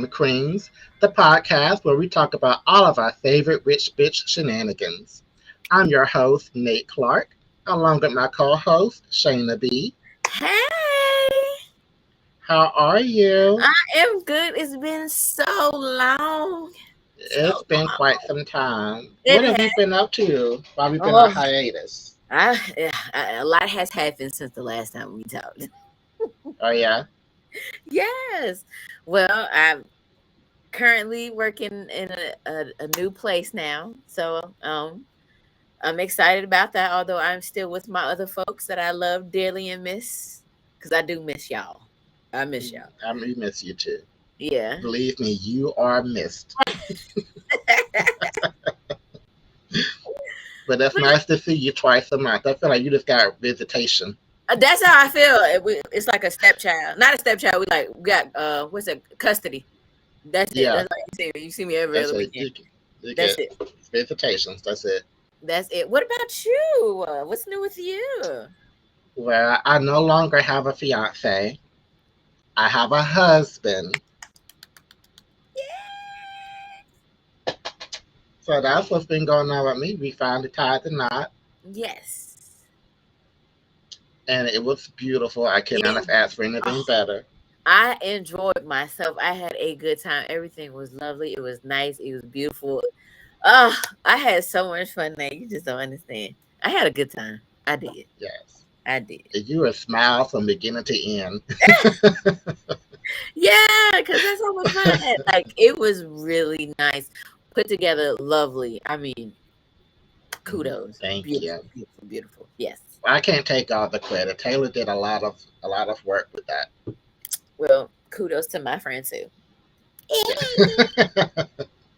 the Creams, the podcast where we talk about all of our favorite rich bitch shenanigans. I'm your host, Nate Clark, along with my co host, Shayna B. Hey, How are you? I am good. It's been so long. It's So been long. quite some time. It What have has. you been up to while we've been on Oh, hiatus? a lot has happened since the last time we talked. Oh, yeah? Yes. Well, I'm currently working in a new place now. So I'm excited about that, although I'm still with my other folks that I love dearly and miss. Because I do miss y'all. I miss y'all. We miss you too. Yeah. Believe me, you are missed. But that's nice to see you twice a month. I feel like you just got visitation. That's how I feel. It's like a stepchild, not a stepchild. We got what's it? Custody. That's it. Yeah, That's all you see me. You see me every that's other it. weekend. You That's get it. visitations. That's it. That's it. What about you? What's new with you? Well, I no longer have a fiance. I have a husband. So that's what's been going on with me. We finally tied the knot, Yes. and it was beautiful. I cannot It, have asked for anything oh, better. I enjoyed myself. I had a good time. Everything was lovely. It was nice. It was beautiful. Oh, I had so much fun there. You just don't understand. I had a good time. I did. Yes. I did. You were smile from beginning to end. Yeah, because that's how much fun I had. Like, it was really nice, put together, lovely. I mean, kudos, Thank beautiful, you. beautiful, beautiful. Yes. I can't take all the credit. Taylor did a lot of work with that. Well, kudos to my friend too.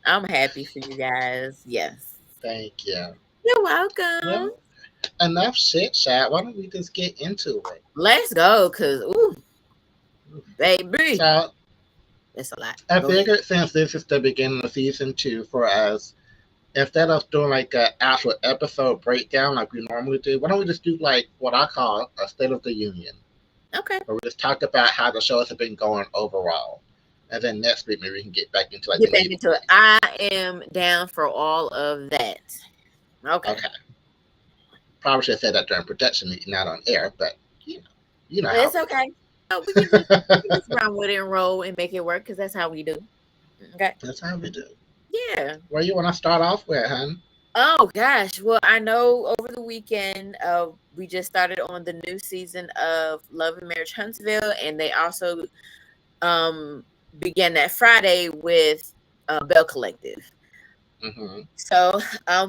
I'm happy for you guys. Yes. Thank you. You're welcome. Well, enough shit chat. Why don't we just get into it? Let's go, cause ooh, baby, So it's a lot. I Go ahead. figured since this is the beginning of season two for us, instead of doing like an actual episode breakdown like we normally do, why don't we just do like what I call a State of the Union, Okay. where we just talk about how the shows have been going overall, and then next week maybe we can get back into like the Get back nitty into it. gritty. I am down for all of that. Okay. Okay, probably should have said that during production meeting, not on air, but you know how It's we okay. No, we can just run with it and roll and make it work because that's how we do. Okay. That's how we do. Yeah. Where you want to start off with, hun? Oh gosh. Well, I know over the weekend, we just started on the new season of Love and Marriage Huntsville, and they also um began that Friday with Belle Collective. Mm-hmm. So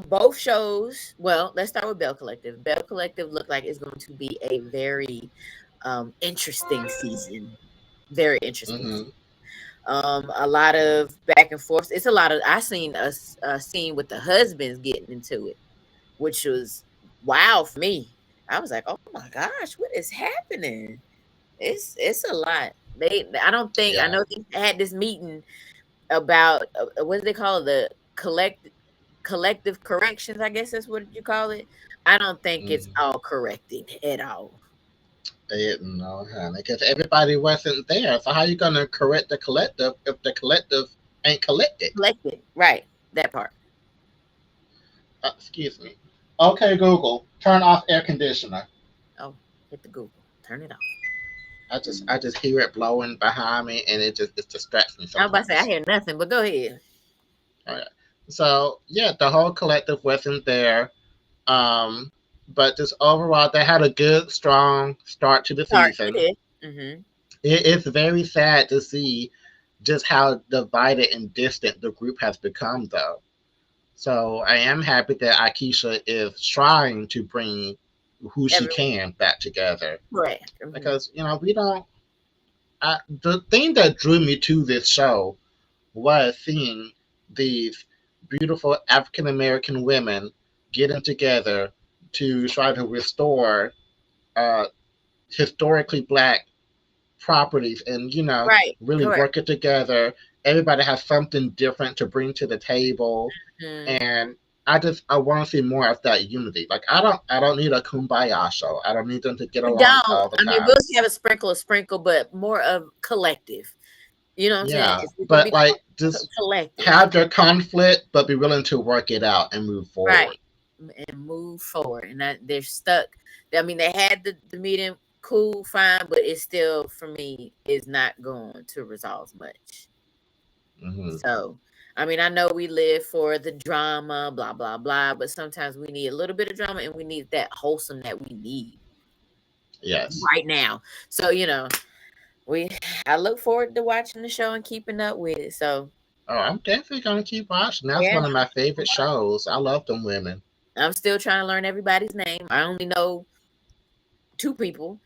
both shows. Well, let's start with Belle Collective. Belle Collective looked like it's going to be a very interesting season. Very interesting. Mm-hmm. A lot of back and forth. It's a lot of. I seen a scene with the husbands getting into it, which was wow for me. I was like, oh my gosh, what is happening? It's a lot. I don't think I Yeah. know they had this meeting about what do they call it, the collective corrections. I guess that's what you call it. I don't think it's Mm-hmm. all corrected at all. They didn't know, honey, because everybody wasn't there. So how you gonna correct the collective if the collective ain't collected? Collected, right? That part. Excuse me. Okay, Google, turn off air conditioner. Oh, hit the Google. Turn it off. I just hear it blowing behind me, and it distracts me I was about to say I sometimes. hear nothing, but go ahead. All right. So yeah, the whole collective wasn't there. Um, but just overall, they had a good, strong start to the Start. season. It is. Mm-hmm. It's very sad to see just how divided and distant the group has become, though. So I am happy that Akeisha is trying to bring who she Everyone. can back together Correct. Mm-hmm. because we don't. The thing that drew me to this show was seeing these beautiful African American women getting together to try to restore uh, historically black properties and Right. really Correct. work it together. Everybody has something different to bring to the table, Mm. and I want to see more of that unity. Like I don't need a kumbaya show. I don't need them to get We along don't. all the I mean, we'll time. have a sprinkle, but more of collective. You know what I'm saying? Yeah, If we can but be like just collective, have your conflict, but be willing to work it out and move forward. right, and move forward. And that they're stuck. I mean, they had the meeting, cool, fine, but it still, for me, is not going to resolve much. Hmm. So, I mean, I know we live for the drama, blah blah blah, but sometimes we need a little bit of drama, and we need that wholesome that we need Yes. right now. So, we I look forward to watching the show and keeping up with it. So, Oh, I'm definitely gonna keep watching. That's yeah, one of my favorite shows. I love them women. I'm still trying to learn everybody's name. I only know two people.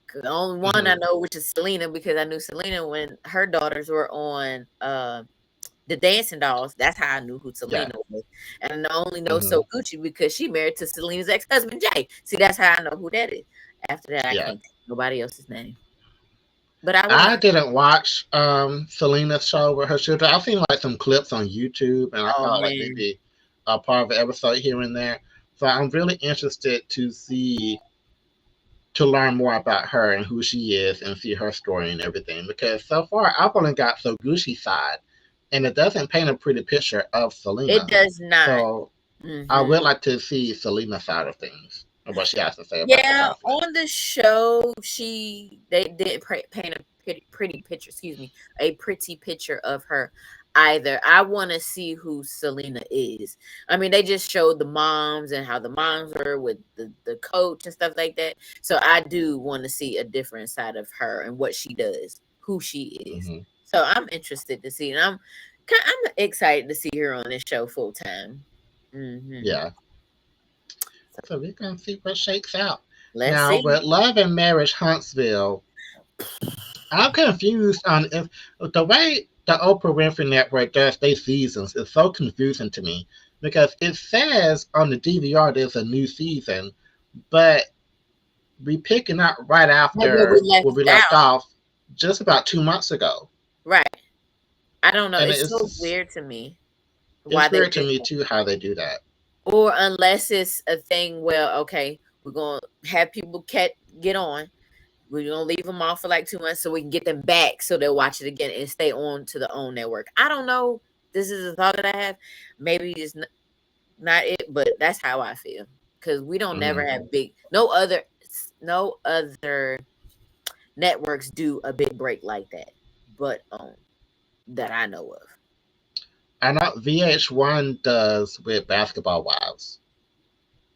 'Cause the only one I Hmm. know, which is Selena, because I knew Selena when her daughters were on the Dancing Dolls. That's how I knew who Yeah. Selena was. And I only know Hmm. So Gucci because she married to Selena's ex-husband Jay. See, that's how I know who that is. After that, I Yeah. can't think of nobody else's name. But I will I learn. didn't watch Selena's show with her children. I've seen like some clips on YouTube, and I Oh caught like man, maybe a part of an episode here and there. So I'm really interested to learn more about her and who she is and see her story and everything. Because so far I've only got So Gucci side, and it doesn't paint a pretty picture of it Selena. does not. So I Hmm. would like to see Selena's side of things and what she has to say about the Yeah, conflict. on the show, they did paint a pretty picture. Excuse me, a pretty picture of her. Either I want to see who Selena is. I mean, they just showed the moms and how the moms were with the coach and stuff like that. So I do want to see a different side of her and what she does, who she is. Hmm. So I'm interested to see, and I'm excited to see her on this show full time. Hmm. Yeah. So we're gonna see what shakes out. Let's Now see. with Love and Marriage Huntsville, I'm confused on if the way the Oprah Winfrey Network does their seasons is so confusing to me because it says on the DVR there's a new season, but we picking up right Like where we after where left we left out. off just about 2 months ago, Right. I don't know. and It's so weird to me why it's they weird to did me that. too how they do that. Or unless it's a thing where, okay, we're going to have people get on. We're going to leave them off for like 2 months so we can get them back so they'll watch it again and stay on to the own network. I don't know. This is a thought that I have. Maybe it's not it, but that's how I feel. Because we don't Hmm. never have no other networks do a big break like that, but that I know of. I know VH1 does with Basketball Wives.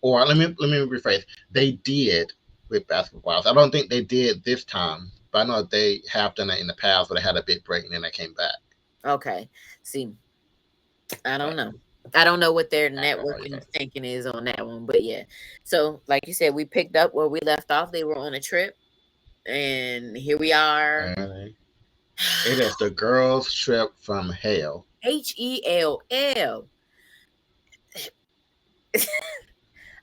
Or let me rephrase. They did with Basketball Wives. I don't think they did this time, but I know they have done it in the past where they had a big break and then they came back. Okay. See, I don't But know. I don't know what their I don't know networking either. thinking is on that one, but yeah. So, like you said, we picked up where we left off. They were on a trip, and here we are. And it is the girls' trip from hell. HELL.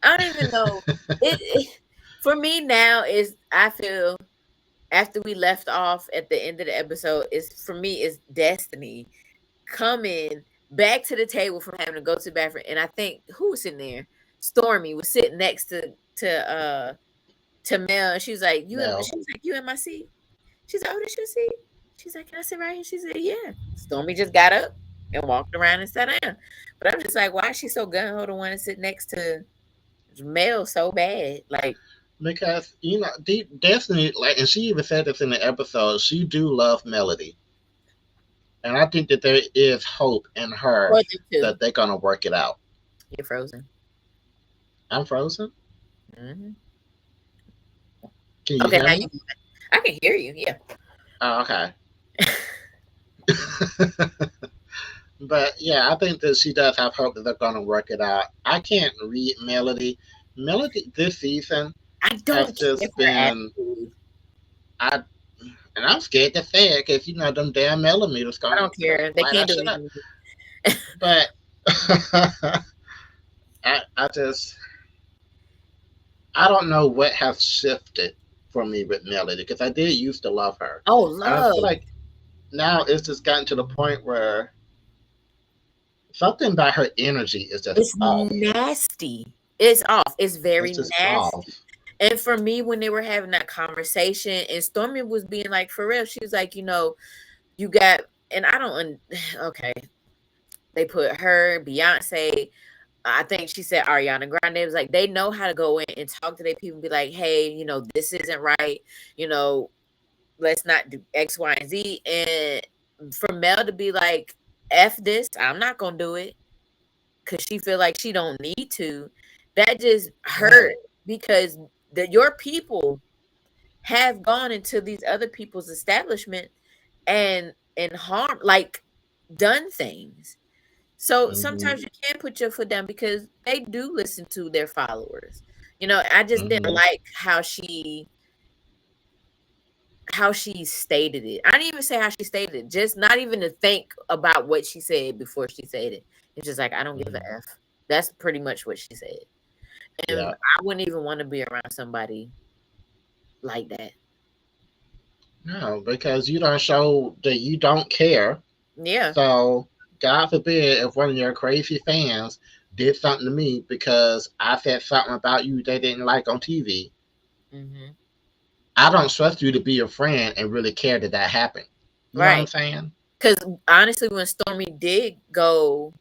I don't even know. It for me now is I feel after we left off at the end of the episode is for me is destiny coming back to the table from having to go to the bathroom. And I think who was sitting there? Stormy was sitting next to Mel, and she was like, Mel. she was like, "You in my seat?" She's like, "Oh, this your seat?" She's like, "Can I sit right here?" She said, "Yeah." Stormy just got up and walked around and sat down. But I'm just like, why is she so gun ho to want to sit next to Mel so bad? Like, Because, Destiny, like, and she even said this in the episode, she do love Melody. And I think that there is hope in her for them too. that they're going to work it out. You're frozen. I'm frozen. Hmm. Can you Okay, hear now me? I can hear you. Yeah. Oh, okay. But yeah, I think that she does have hope that they're going to work it out. I can't read Melody. Melody this season I has don't care just for the been, attitude. I and I'm scared to say it because them damn millimeters I going don't to care. They light can't that do shit up. anything. But I just I don't know what has shifted for me with Melody because I did used to love her, Oh, and I feel love. like now it's just gotten to the point where something about her energy is just It's off. nasty. It's off. It's It's very just nasty. off. And for me, when they were having that conversation, and Stormy was being like, for real, she was like, you got and I don't okay. They put her, Beyonce, I think she said Ariana Grande was like they know how to go in and talk to their people and be like, hey, this isn't right, you know, let's not do X, Y, and Z. And for Mel to be like, F this, I'm not gonna do it because she feel like she don't need to, that just hurt Right. because your people have gone into these other people's establishment and harm, like, done things. So Mm-hmm. sometimes you can put your foot down because they do listen to their followers. I just didn't Mm-hmm. like how she stated it. I didn't even say how she stated it, just not even to think about what she said before she said it. It's just like I don't give a Mm-hmm. F. That's pretty much what she said. And Yeah. I wouldn't even want to be around somebody like that. No, because you don't show that you don't care. Yeah. So, God forbid if one of your crazy fans did something to me because I said something about you they didn't like on TV. Hmm. I don't trust you to be a friend and really care that that happened. You know what I'm Right. saying? Because honestly, when Stormy did go,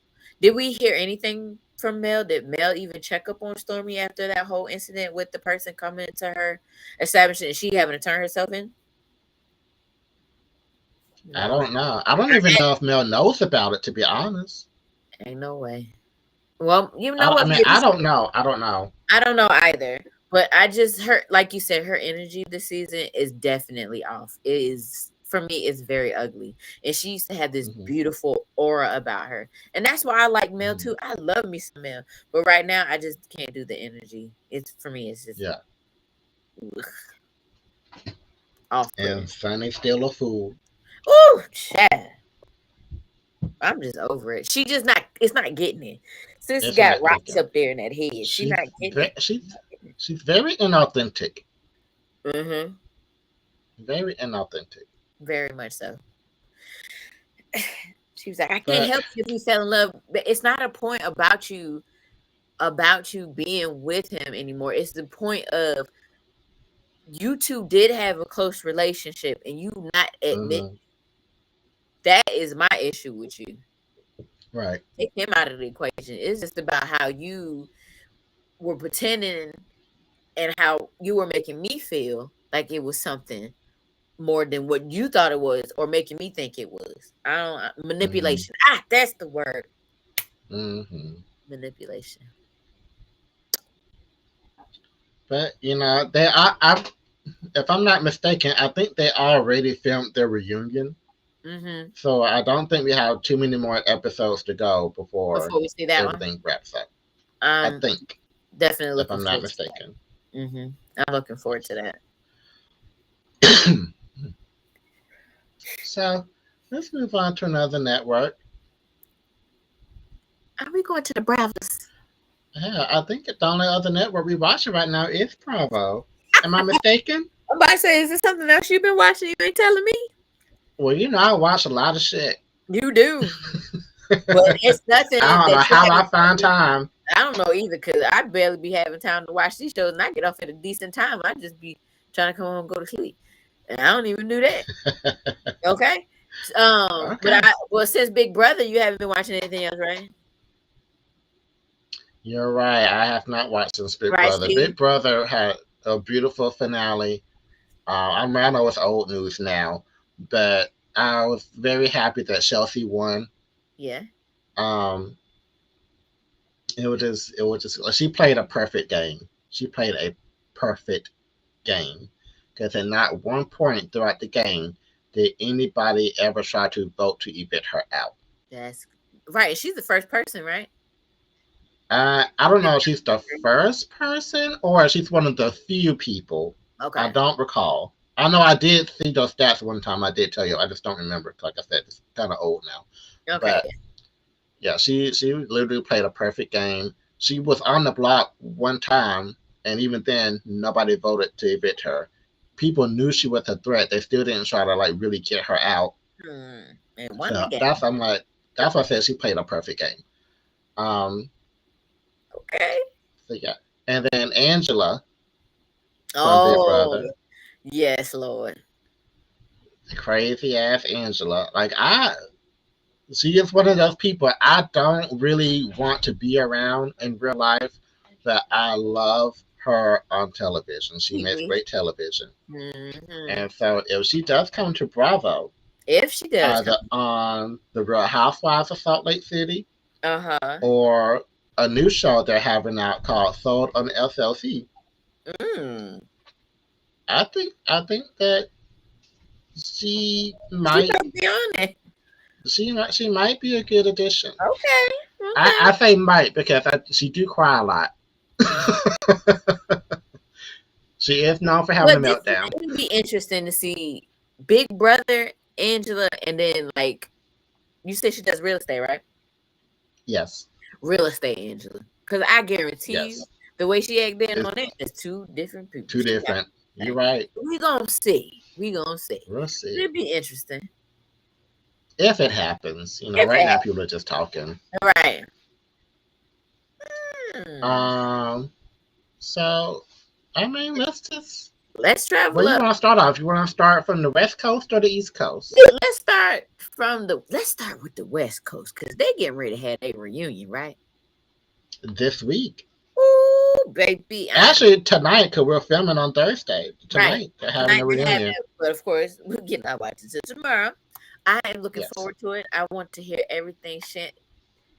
did we hear anything from Mel? Did Mel even check up on Stormy after that whole incident with the person coming to her establishment and she having to turn herself in? I No. don't know. I don't even know if Mel knows about it, to be honest. Ain't no way. Well, you know I what? mean, Maybe I don't know. I don't know. I don't know either. But I just heard, like you said, her energy this season is definitely off. It is, for me, it's very ugly. And she used to have this Hmm. beautiful aura about her. And that's why I like Mel Hmm. too. I love me some Mel. But right now I just can't do the energy. It's, for me, it's just Yeah. off And putting. Sonny's still a fool. Ooh, Chad. I'm just over it. She just not, it's not getting it. Sis It's got not rocks clicking. up there in that head. She She's not getting it. she's very inauthentic. Mm-hmm. Very inauthentic. Very much so. She was like, I can't But help you if you fell in love. But it's not a point about you being with him anymore. It's the point of you two did have a close relationship and you not admit hmm, that is my issue with you. right. Take him out of the equation. It's just about how you were pretending and how you were making me feel like it was something more than what you thought it was or making me think it was. I don't Hmm. manipulation. That's the word. Hmm. Manipulation. But they are. If I'm not mistaken, I think they already filmed their reunion. Mm-hmm. So I don't think we have too many more episodes to go before Before we see that one. everything wraps up. I I'm think, definitely if looking I'm not forward to mistaken. that. I'm looking forward to that. So let's move on to another network. Are we going to the Bravos? Yeah, I think the only other network we're watching right now is Bravo. Am I mistaken? I'm about to say, is this something else you've been watching? You ain't telling me. Well, I watch a lot of shit. You do, but it's nothing I don't know that you how I haven't find told me. time. I don't know either, cause I barely be having time to watch these shows, and I get off at a decent time. I just be trying to come home and go to sleep, and I don't even do that. Okay, but Okay. since Big Brother, you haven't been watching anything else, right? You're right. I have not watched since Big Right, Brother. see, Big Brother had a beautiful finale. I know it's old news now, but I was very happy that Chelsea won. yeah, Um, it was just she played a perfect game. She played a perfect game because at not one point throughout the game did anybody ever try to vote to evict her out. that's right. She's the first person, right? I don't know if she's the first person or she's one of the few people. I Okay, don't recall. I know I did see those stats one time. I did tell you. I just don't remember. Like I said, it's kind of old now. okay, But yeah, she literally played a perfect game. She was on the block one time, and even then, nobody voted to evict her. People knew she was a threat. They still didn't try to like really get her out. and won the So game. that's why I said she played a perfect game. Um, Okay. so yeah, and then Angela from Big Oh, Brother. yes, Lord. Crazy ass Angela. Like she is one of those people I don't really want to be around in real life, but I love her on television. She makes TV. great television. Hmm. And so if she does come to Bravo, If she does either come. on the Real Housewives of Salt Lake City Uh-huh. or a new show they're having out called Sold on SLC, Mm. I think that she She might might be on it. she might be a good addition. Okay. I, Okay. I say might because she do cry a lot. She is known for having a But this meltdown. would be interesting to see Big Brother, Angela, and then like you said she does real estate, right? Yes, Real estate Angela. Because I guarantee you yes, the way she act then it's on that is two different people. too She got different. You're that. right. We gonna see. We gonna see. We'll see It'd be interesting. if it happens. If Right now it people are just talking. happens. Right. Hmm. Um. So I mean, let's just. Let's Where travel you up. want to start off? You want to start from the West Coast or the East Coast? Let's start with the West Coast because they getting ready to have a reunion, right? This week. Ooh, baby. Actually, tonight, because we're filming on Thursday. Right. Tonight, they're having Tonight a they have reunion. it, but of course we're getting our watches until tomorrow. I am looking Yes. forward to it. I want to hear everything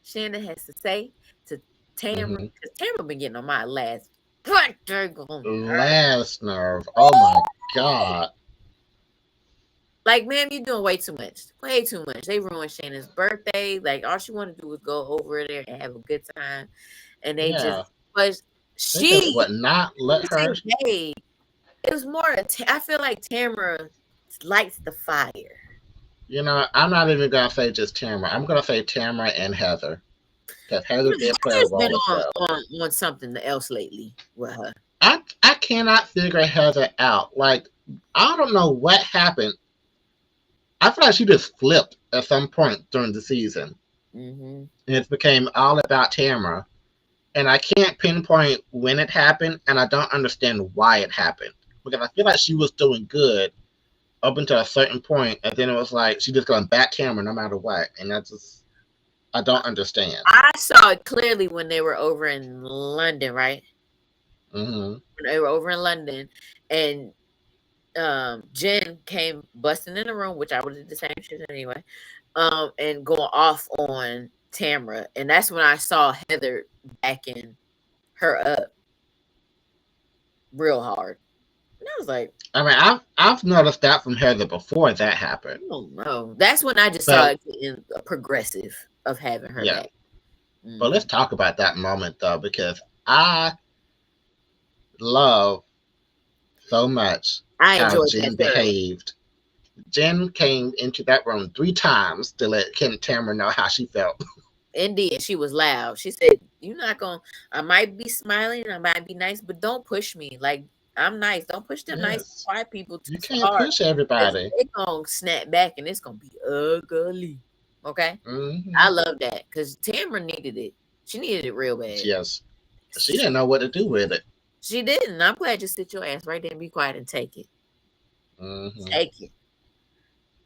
Shannon has to say to Tamara Hmm. because Tamara been getting on my last black on her. Last nerve. Oh my God. Like, ma'am, you're doing way too much. Way too much. They ruined Shannon's birthday. Like, all she wanted to do was go over there and have a good time. And they just Yeah. was They just she would not let didn't her. say hey. It was more I feel like Tamara lights the fire. I'm not even gonna say just Tamara. I'm gonna say Tamara and Heather, because Heather did play a Heather's been role as well. on something else lately with her. I cannot figure Heather out. Like, I don't know what happened. I feel like she just flipped at some point during the season, Hmm. and it became all about Tamara. And I can't pinpoint when it happened, and I don't understand why it happened, because I feel like she was doing good up until a certain point, and then it was like she just gonna back Tamara no matter what, and I don't understand. I saw it clearly when they were over in London, right? Hmm. When they were over in London, and Jen came busting in the room, which I would have did the same shit anyway, and going off on Tamara, and that's when I saw Heather backing her up real hard. And I was like, I mean, I've noticed that from Heather before that happened, oh no. That's when I just saw but it getting progressive of having her yeah. back. But let's Mhm. talk about that moment though, because I love so much I how enjoyed that Jen thoroughly. behaved. Jen came into that room 3 times to let Ken Tamara know how she felt. Indeed, she was loud. She said, "You're not gonna. I might be smiling, I might be nice, but don't push me. Like I'm nice. Don't push them nice, Yes, quiet people you too can't hard. push Cause everybody. they gonna snap back, and it's gonna be ugly." Okay, I Hmm. love that because Tamara needed it. She needed it real bad. Yes, she didn't know what to do with it. She didn't. I'm glad you sit your ass right there and be quiet and take it. Hmm. Take it,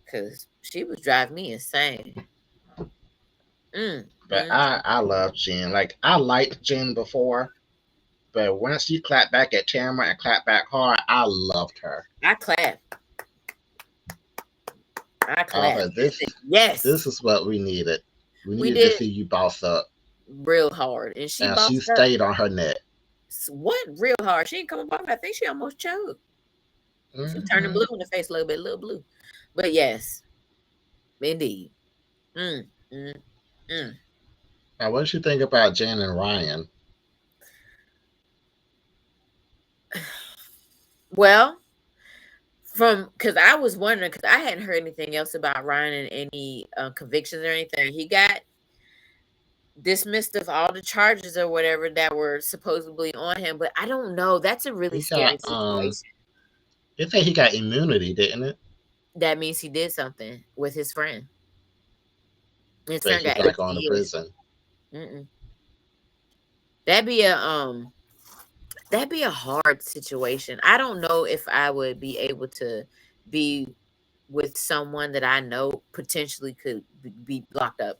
cause she was driving me insane. Mm, But mm. I love Jen. Like, I liked Jen before, but once she clapped back at Tamara and clapped back hard, I loved her. I clap. I I was clap. like, I this said, this yes, is what we needed. We we needed to did see you boss up. real hard, and she And she bossed up. stayed on her neck. What real hard? She ain't coming back. I think she almost choked. She turning Hmm. blue in the face a little bit, a little blue. But yes, indeed. Mm, mm, mm. Now, what did you think about Jen and Ryan? Well, from because I was wondering because I hadn't heard anything else about Ryan and any convictions or anything. He got dismissed of all the charges or whatever that were supposedly on him, but I don't know. That's a really He scary got situation. they say he got immunity, didn't it? That means he did something with his friend. His But friend he's got not 18 going to years. prison. Mm-mm. That'd be a that'd be a hard situation. I don't know if I would be able to be with someone that I know potentially could be locked up.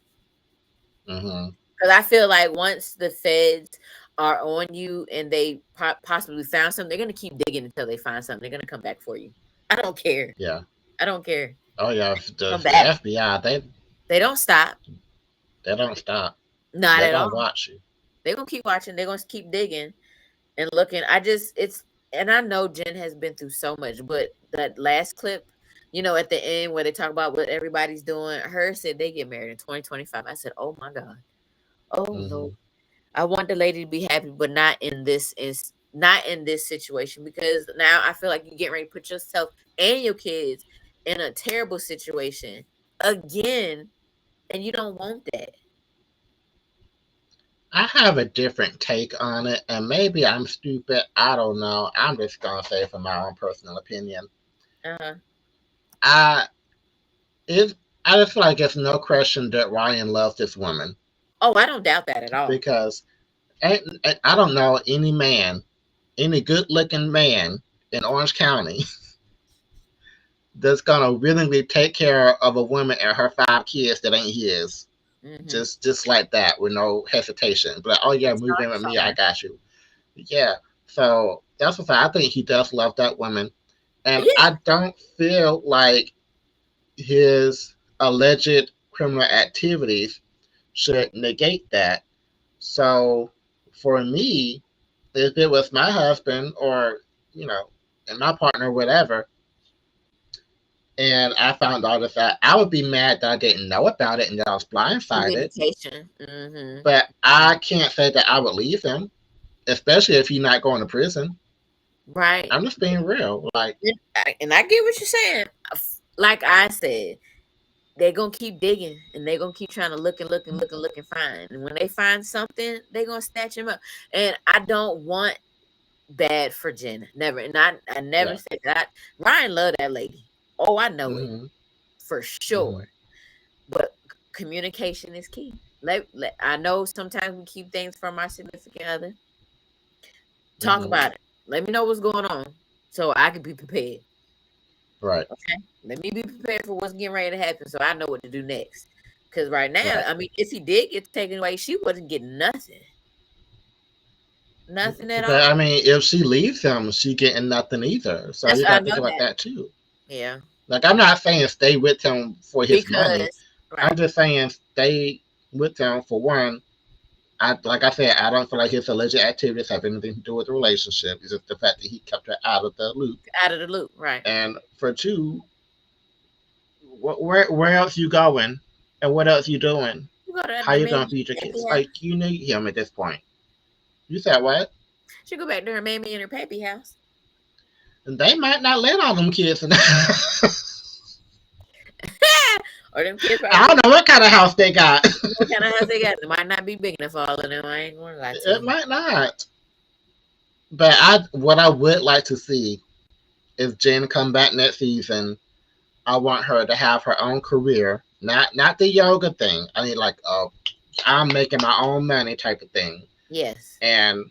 Hmm. Because I feel like once the feds are on you and they possibly found something, they're gonna keep digging until they find something. They're gonna come back for you. I don't care. Yeah. I don't care. Oh yeah. Come The back. FBI, They don't stop. they don't stop. Not They're at gonna all. watch you. They're gonna keep watching. They're gonna keep digging and looking. I just it's and I know Jen has been through so much, but that last clip, at the end where they talk about what everybody's doing, her said they get married in 2025. I said, oh my God. Oh Lord. Hmm. I want the lady to be happy, but not in this situation, because now I feel like you're getting ready to put yourself and your kids in a terrible situation again, and you don't want that. I have a different take on it, and maybe I'm stupid. I don't know. I'm just gonna say from my own personal opinion. Uh-huh. I it. I just feel like it's no question that Ryan loves this woman Oh, I don't doubt that at all. because I don't know any man, any good-looking man in Orange County that's gonna willingly take care of a woman and her 5 kids that ain't his, Mm-hmm. just like that with no hesitation. But oh yeah, It's move not in with me, I fun. got you. Yeah. So that's what I think he does love that woman, and Yeah, I don't feel like his alleged criminal activities should negate that. So for me, if it was my husband or you know, and my partner, whatever, and I found all this out, I would be mad that I didn't know about it and that I was blindsided. communication. Mm-hmm. But I can't say that I would leave him, especially if he's not going to prison. Right. I'm just being real. Like, And I get what you're saying. Like I said, they're gonna keep digging and they're gonna keep trying to look and look and look and look and find. And when they find something, they're gonna snatch him up. And I don't want bad for Jenna. Never. And I never yeah. said that. Ryan loved that lady. Oh, I know it Hmm. for Hmm. sure. But communication is key. I know sometimes we keep things from our significant other. Talk Hmm. about it. Let me know what's going on so I can be prepared. Right. Okay. Let me be prepared for what's getting ready to happen so I know what to do next. Because right now, Right. I mean, if he did get taken away, she wasn't getting nothing. Nothing at But I all. mean, if she leaves him, she getting nothing either. So That's you I got to know think about that. that too. Yeah. Like, I'm not saying stay with him for his money. Because right. I'm just saying stay with him for one. Like I said, I don't feel like his alleged activities have anything to do with the relationship. It's just the fact that he kept her out of the loop. Out of the loop. Right. And for two, where else you going, and what else you doing? You go to How the you mammy gonna and feed your her pappy kids? house. Like you need him at this point. You said what? She go back to her mammy and her pappy house. And they might not let all them kids in. Or them kids I probably don't know what kind of house they got. what kind of house they got. It might not be big enough for all of them. I ain't gonna lie to It you. might not. But what I would like to see is Jen come back next season. I want her to have her own career, not the yoga thing. I need like I'm making my own money type of thing, Yes. and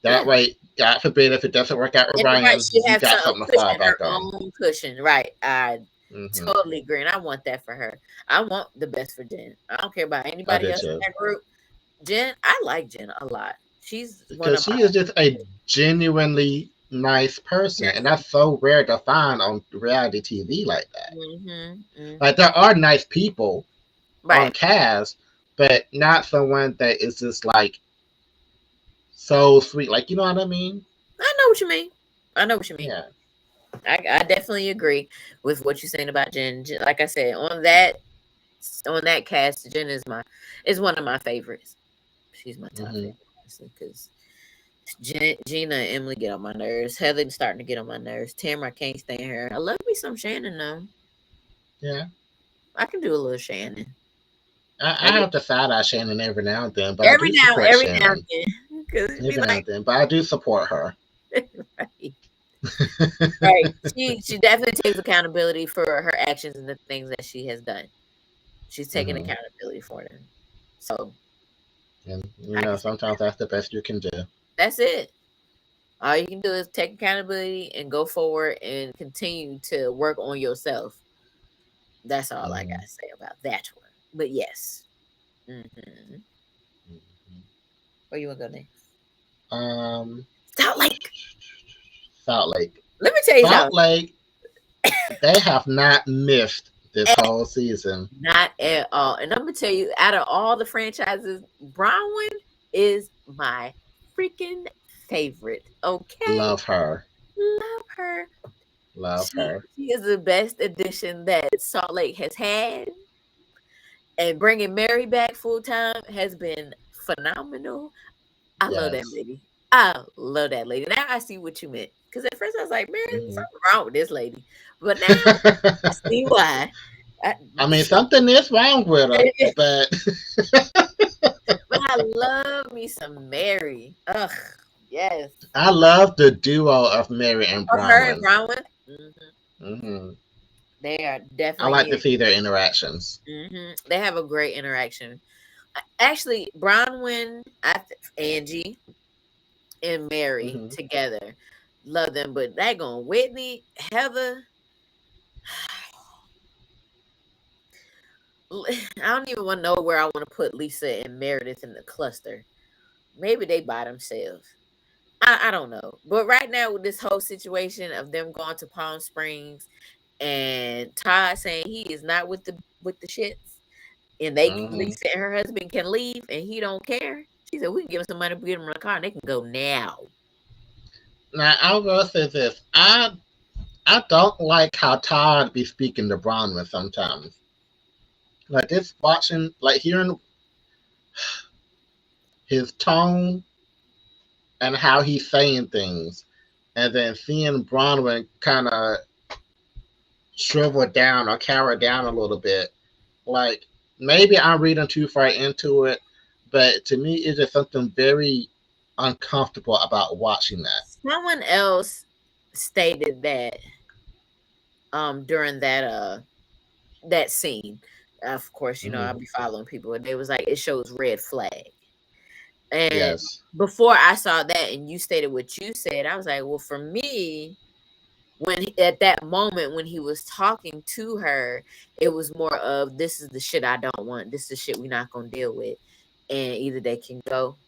that Yeah. way, God forbid if it doesn't work out with Everybody Ryan, should you have got some something to fall cushion, her back on. own cushion. Right. I Hmm. totally agree. And I want that for her. I want the best for Jen. I don't care about I anybody did else in too, that group. Jen, I like Jen a lot. She's one because of my she is just a genuinely nice person, and that's so rare to find on reality TV like that. mm-hmm, Like mm-hmm. there are nice people on Right. cast, but not someone that is just like so sweet. Like you know what I mean? I know what you mean. I know what you mean. Yeah. I definitely agree with what you're saying about Jen. Like I said, on that cast, Jen is one of my favorites. She's my top Hmm. favorite, honestly, because Gina and Emily get on my nerves. Heather's starting to get on my nerves. Tamara, I can't stand her. I love me some Shannon though. Yeah. I can do a little Shannon. I I do have to side eye Shannon every now and then, but I do support every now Shannon and then, because it'd be every now like, and then. But I do support her. right, right. She definitely takes accountability for her actions and the things that she has done. She's taking Hmm. accountability for them. So And I can say sometimes that's the best you can do. that's it. All you can do is take accountability and go forward and continue to work on yourself. That's all I Mhm. gotta say about that one. But yes. Mm-hmm. Mhm. Where you wanna go next? Um, Salt Lake. Salt Lake. Let me tell you Salt something. Lake. They have not missed this whole season. Not at all. And I'm gonna tell you, out of all the franchises, Bronwyn is my freaking favorite. Okay, Love her. love her. Love She her. she is the best addition that Salt Lake has had, and bringing Mary back full time has been phenomenal. I love that Yes. lady. I love that lady. Now I see what you meant. Because at first I was like, man, Mhm. something wrong with this lady. But now I see why. I, I mean, something is wrong with her, but but I love me some Mary. Ugh, yes. I love the duo of Mary and Oh, her and Bronwyn. Bronwyn. Hmm. They are I definitely like to here. see their interactions. They have a great interaction. Actually, Bronwyn, Angie, and Mary Hmm. together. Love them. But that going Whitney, Heather. I don't even want to know where I want to put Lisa and Meredith in the cluster. Maybe they by themselves. I don't know. But right now with this whole situation of them going to Palm Springs and Todd saying he is not with the shits and Hmm. Lisa and her husband can leave and he don't care. She said we can give them some money, get them in a car, and they can go now. Now, I will say this: I don't like how Todd be speaking to Bronwyn sometimes. Like this, watching, like hearing his tone and how he's saying things, and then seeing Bronwyn kind of shrivel down or cower down a little bit. Like maybe I'm reading too far into it, but to me, it's just something very uncomfortable about watching that. Someone else stated that during that scene. Of course, I'll Hmm. be following people and they was like it shows red flag. And Yes. before I saw that and you stated what you said, I was like, well, for me, at that moment when he was talking to her, it was more of this is the shit I don't want. This is the shit we're not gonna deal with. And either they can go.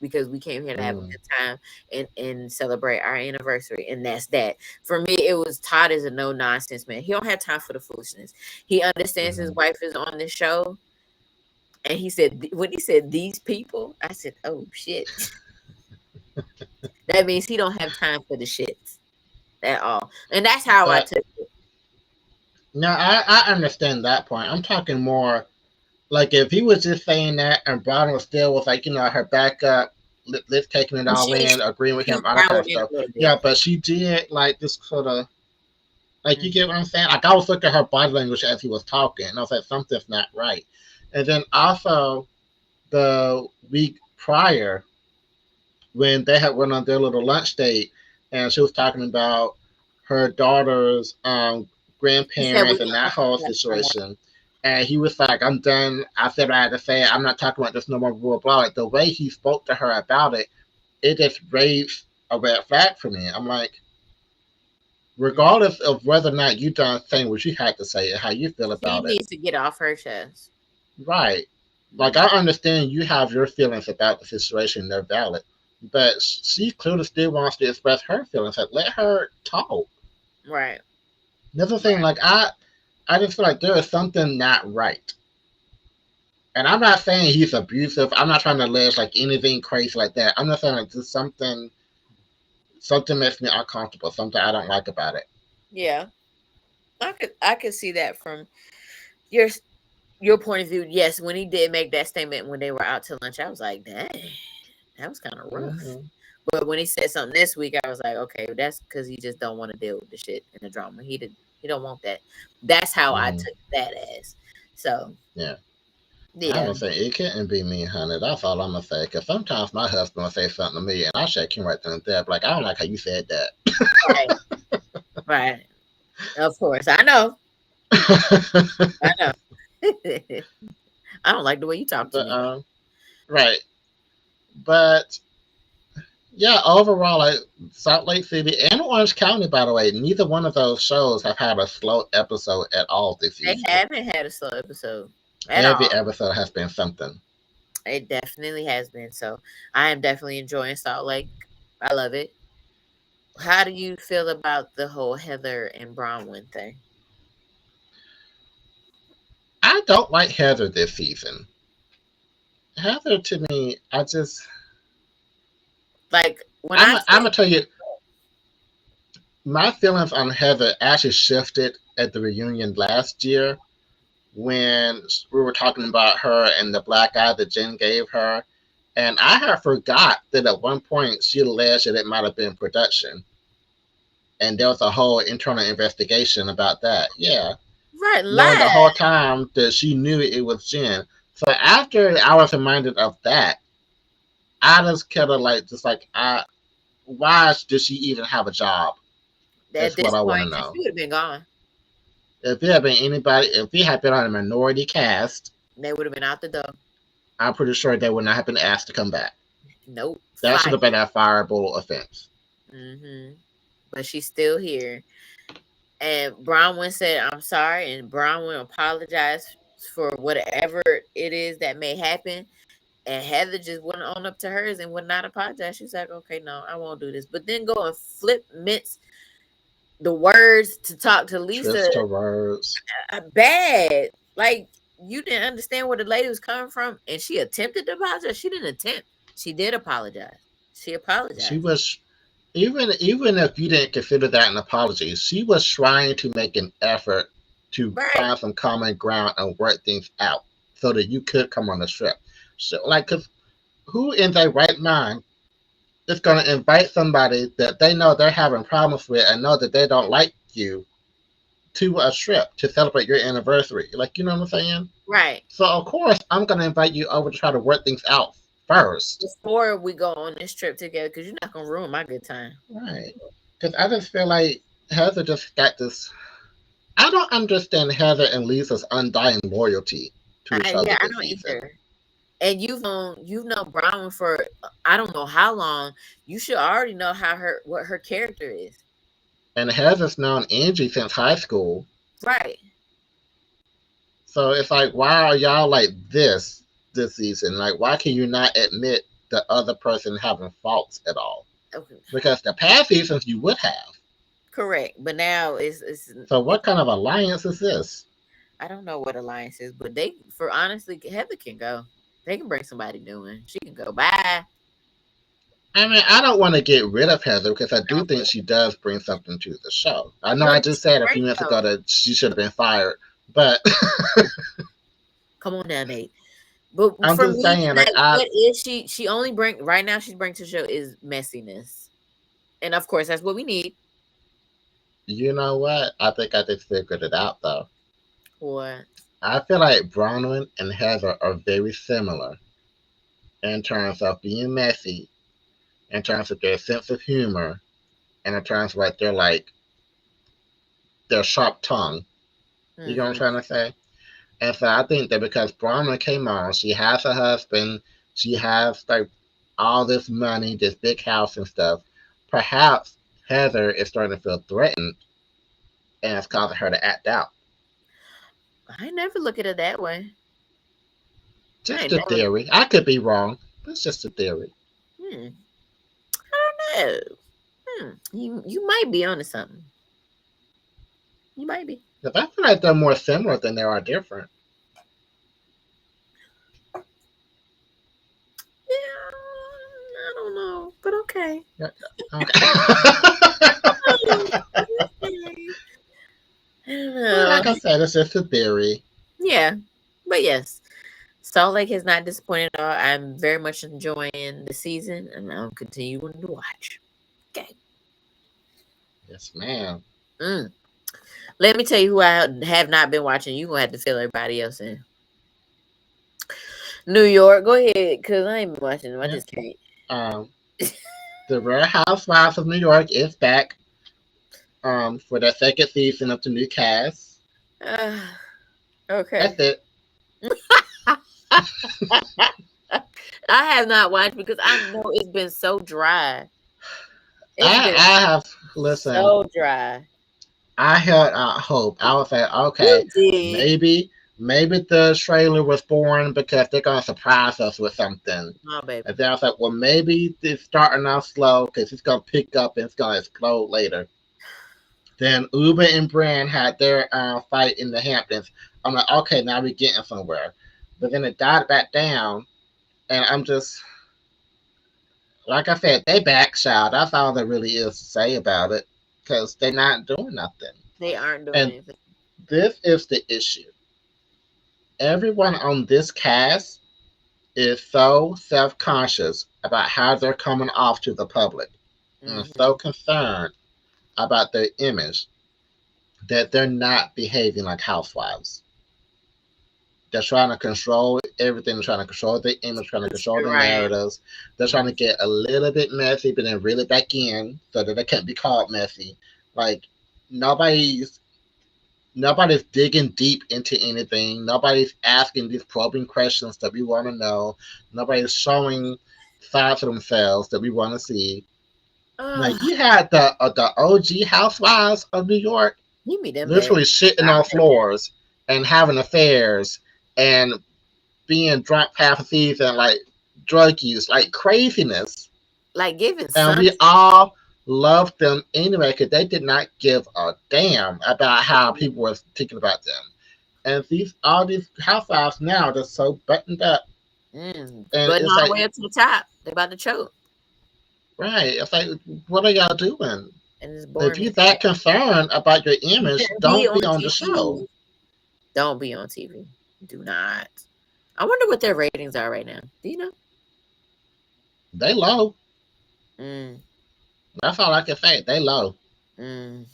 Because we came here to have a Mm. good time and celebrate our anniversary. And that's that. For me, it was Todd is a no nonsense man. He don't have time for the foolishness. He understands his Hmm. wife is on the show. And he said, when he said these people, I said, oh shit. That means he don't have time for the shits at all. And that's how I But took it. no, I understand that point. I'm talking more like if he was just saying that and Brown was still was like, her backup, let's taking it Well, all in, agreeing with him, she all that kind cowered of in stuff. a little bit. Yeah, but she did like this sort of like you Mm. get what I'm saying? Like I was looking at her body language as he was talking, and I was like, something's not right. And then also the week prior when they had went on their little lunch date, and she was talking about her daughter's He said, "We grandparents and don't that want to whole talk about it no more." situation. And he was like, I'm done. I said what I had to say. I'm not talking about this no more, blah, blah. Like the way he spoke to her about it, it just raised a red flag for me. I'm like, Mm. regardless of whether or not you done saying what you had to say and how you feel She about it, needs to get off her chest. right. Like Mm. I understand you have your feelings about the situation; they're valid. But she clearly still wants to express her feelings. Like let her talk. Right. That's the thing. Right. Like I just feel like there is something not right. And I'm not saying he's abusive. I'm not trying to allege like anything crazy like that. I'm just saying like just something makes me uncomfortable. Something I don't like about it. Yeah. I could see that from your your point of view. Yes, when he did make that statement when they were out to lunch, I was like, dang, that was kind of rough. Hmm. But when he said something this week, I was like, okay, that's because he just don't want to deal with the shit and the drama. He don't want that. That's how I Hmm. took that as. So Yeah. I'm yeah, gonna say it couldn't be me, honey. That's all I'm gonna say. Cause sometimes my husband will say something to me, and I shake him right then and there. Like I don't like how you said right, right. Of course, I know, that. I know. I don't like the way you talk to but me. right. But Yeah, overall, like Salt Lake City and Orange County, by the way, neither one of those shows have had a slow episode at all this They season. haven't had a slow episode at Every all. episode has been something. It definitely has been. So I am definitely enjoying Salt Lake. I love it. How do you feel about the whole Heather and Bronwyn thing? I don't like Heather this season. Heather, to me, Like when I'm I I'm gonna say tell you, my feelings on Heather actually shifted at the reunion last year when we were talking about her and the black eye that Jen gave her. And I had forgot that at one point she alleged that it might have been production. And there was a whole internal investigation about that. Yeah. right Knowing the lie, whole time that she knew it was Jen. So after I was reminded of that, I just kind of like, why does she even have a job? at Is what this I want to point, she know. would have been gone. If it had been anybody, if it had been on a minority cast, They would have been out the door. I'm pretty sure they would not have been asked to come back. Nope, That should fired. have been a fireable offense. Hmm. But she's still here. And Bronwyn said, "I'm sorry," and Bronwyn apologized for whatever it is that may happen. And Heather just went on up to hers and would not apologize. She's like, "Okay, no, I won't do this." But then go and flip mince the words to talk to Lisa Twist her words. bad. Like you didn't understand where the lady was coming from, and she attempted to apologize. She didn't attempt. She did apologize. She She apologized. was even if you didn't consider that an apology, she was trying to make an effort to Right. find some common ground and work things out so that you could come on the trip. So, like, cause who in their right mind is going to invite somebody that they know they're having problems with and know that they don't like you to a trip to celebrate your anniversary? Like, you know what I'm saying? Right. So of course I'm gonna invite you over to try to work things out first. Before we go on this trip together, because you're not gonna ruin my good time. Right. Because I just feel like Heather just got this. I don't understand Heather and Lisa's undying loyalty to each other Yeah, I this don't season. either. And you've known Brown for I don't know how long. You should already know how her what her character is. And Heather's known Angie since high school. Right. So it's like, why are y'all like this season? Like, why can you not admit the other person having faults at all? Okay. Because the past seasons you would have. Correct. But now it's So what kind of alliance is this? I don't know what alliance is, but they for honestly Heather can go. They can bring somebody new in. She can go. Bye. I mean, I don't want to get rid of Heather because I do No. think she does bring something to the show. I know What I is just she said a few bring minutes though? ago that she should have been fired, but Come on now, Nate. But I'm for just me, saying, like, like, what is she? She only bring right now. She's bring to the show is messiness, and of course, that's what we need. you know what? I think I just figured it out though. What? I feel like Bronwyn and Heather are very similar in terms of being messy, in terms of their sense of humor, and in terms of like their sharp tongue. You know what I'm Hmm. trying to say? And so I think that because Bronwyn came on, she has a husband, she has like all this money, this big house and stuff. Perhaps Heather is starting to feel threatened and it's causing her to act out. I ain't never look at it that way. I Just ain't a never. theory. I could be wrong. It's just a theory. Hmm. I don't know. You might be onto something. You might be. Because I feel like they're more similar than they are different. Yeah, I don't know, but okay. Yeah, okay. Okay. I don't Well, know. like I said, it's just a theory. Yeah, but yes, Salt Lake has not disappointed at all. I'm very much enjoying the season, and I'll continue to watch. Okay. Yes, ma'am. Mm. Let me tell you who I have not been watching. You gonna have to fill everybody else in. New York, go ahead, cause I ain't been watching them. I Yeah. just can't. Um, the Real Housewives of New York is back for the second season of the new cast. Uh, okay. That's it. I have not watched because I know it's been so dry. It's been I have listen. so dry. I held out hope. I was like, okay, You did. maybe the trailer was born because they're gonna surprise us with something. My baby. And then I was like, well, maybe it's starting out slow because it's gonna pick up and it's gonna explode later. Then Uber and Brand had their fight in the Hamptons. I'm like, okay, now we're getting somewhere. But then it died back down, and I'm just like I said, they backshot. That's all there really is to say about it because they're not doing nothing. They aren't doing And anything. this is the issue. Everyone on this cast is so self conscious about how they're coming off to the public and so Hmm. concerned about their image that they're not behaving like housewives. They're trying to control everything. They're trying to control the image, trying to control the Right. narratives. They're trying to get a little bit messy, but then reel it back in so that they can't be called messy. Like nobody's nobody's digging deep into anything. Nobody's asking these probing questions that we want to know. Nobody's showing sides of themselves that we want to see. Like Oh, you had the OG Housewives of New York give me them back. literally shitting I'll on take that. floors and having affairs and being drunk half a season, like drug use, like craziness. Like giving And sun. we all loved them anyway because they did not give a damn about how people were thinking about them. And these all these housewives now they're so buttoned up, and Button it's all the like, way up to the top. They about to choke. right? It's like, what are y'all doing? And it's If boring you're as that heck. concerned about your image, Be don't be on on the show. TV. Don't be on TV. Do not. I wonder what their ratings are right now. Do you know? They low. Mm, That's all I can say. They low. mm.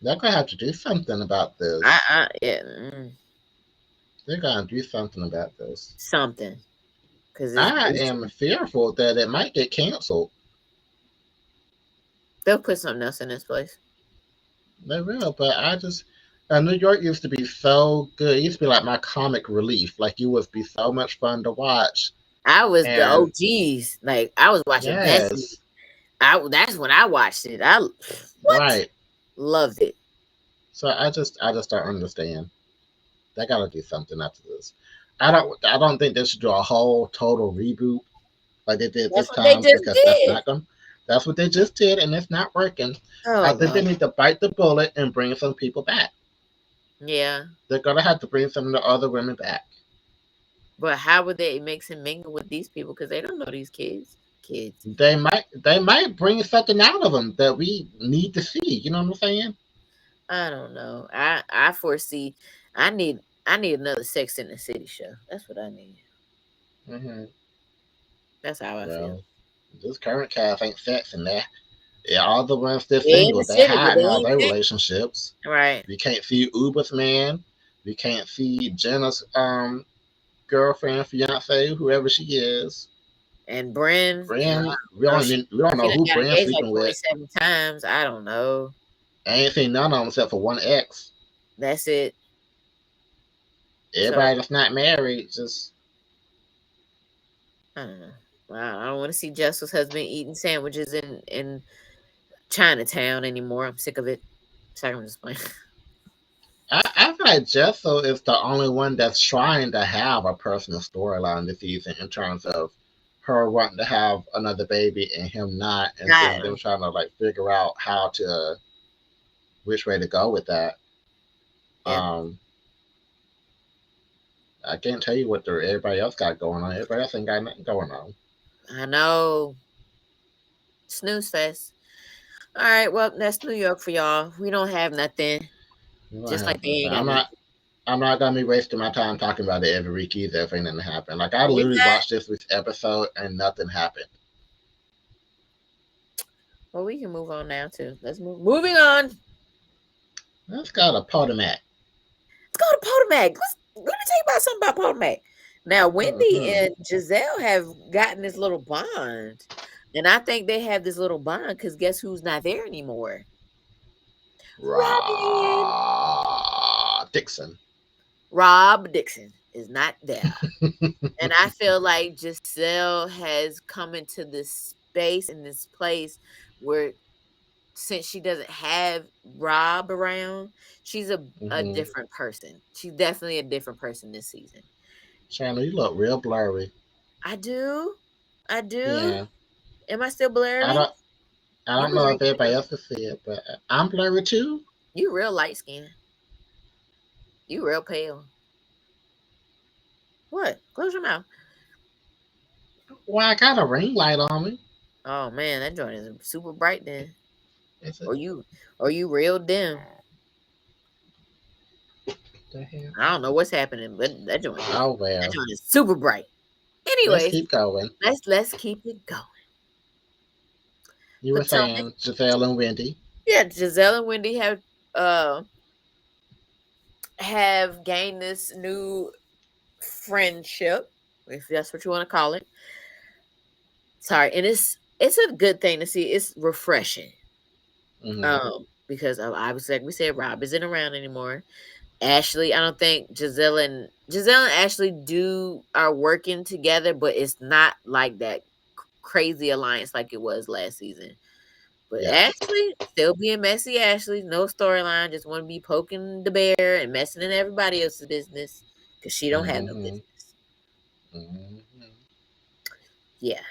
They're gonna have to do something about this. Yeah, They're gonna do something about this. something. Because I am fearful that it might get canceled. they'll put something else in this place. They will, but I just New York used to be so good. It used to be like my comic relief. Like it would be so much fun to watch. I was the And OGs. Like I was watching Bessie. yes, That's when I watched it. I what right. loved it. So I just don't understand. They gotta do something after this. I don't think they should do a whole total reboot like they did That's this what they time just because that's did. not going that's what they just did and it's not working. I Oh think they god. need to bite the bullet and bring some people back. Yeah. They're gonna have to bring some of the other women back. But how would they mix and mingle with these people? Because they don't know these kids. Kids. They might bring something out of them that we need to see. You know what I'm saying? I don't know. I foresee. I need another Sex in the City show. That's what I need. Hmm. That's how I feel. Well, this current cast ain't sexing that. Yeah, all the ones that They in the single, they city, but they hiding all ain't their sex. relationships. Right. We can't see Uber's man. We can't see Jenna's girlfriend, fiance, whoever she is. And Bren, I don't Brand, we know. don't even, we don't She know done who got Brand's engaged like sleeping with. 27 times. I don't know. I ain't seen none of them except for one ex. That's it. So Everybody that's not married, just I don't know. I don't want to see Jessel's husband eating sandwiches in Chinatown anymore. I'm sick of it. Sorry, I'm just playing. I feel like Jessel is the only one that's trying to have a personal storyline this season in terms of her wanting to have another baby and him not, and then them I, trying to like figure out how to which way to go with that. yeah, Um, I can't tell you what everybody else got going on. Everybody else ain't got nothing going on. I know. Snooze fest. All right, well, that's New York for y'all. We don't have nothing. We don't Just like have they nothing. ain't I'm got not. nothing. I'm not gonna be wasting my time talking about it every week either if ain't nothing happen. Like I We literally got watched this week's episode and nothing happened. well, we can move on now too. Let's move moving on. Let's That's got a Potomac. go to Potomac. Let me tell you about something about Potomac. Now, Wendy Mm-hmm. and Giselle have gotten this little bond. And I think they have this little bond because guess who's not there anymore? Robin. Raw Dixon. Rob Dixon. is not there. And I feel like Giselle has come into this space in this place where since she doesn't have Rob around, she's a Hmm. different person. She's definitely a different person this season. Chandler, you look real blurry. I do. I do. Yeah, Am I still I blurry? don't. I You don't was know if reading everybody it. else can see it, but I'm blurry too. You real light skin. You real pale. What? Close your mouth. Well, I got a ring light on me. Oh man, that joint is super bright then. Is it Or you real dim. the hell? I don't know what's happening, but Oh that well. joint is super bright. Let's Anyways, keep going. let's keep it going. You were Potomac. saying Giselle and Wendy. Yeah, Giselle and Wendy uh have gained this new friendship, if that's what you want to call it. Sorry, and it's a good thing to see. It's refreshing. Hmm. Because obviously, like we said, Rob isn't around anymore. Ashley, I don't think Giselle and Ashley do are working together, but it's not like that crazy alliance like it was last season. But Yes. Ashley still being messy. Ashley, no storyline, just want to be poking the bear and messing in everybody else's business because she don't have no Hmm. business. Hmm. Yeah,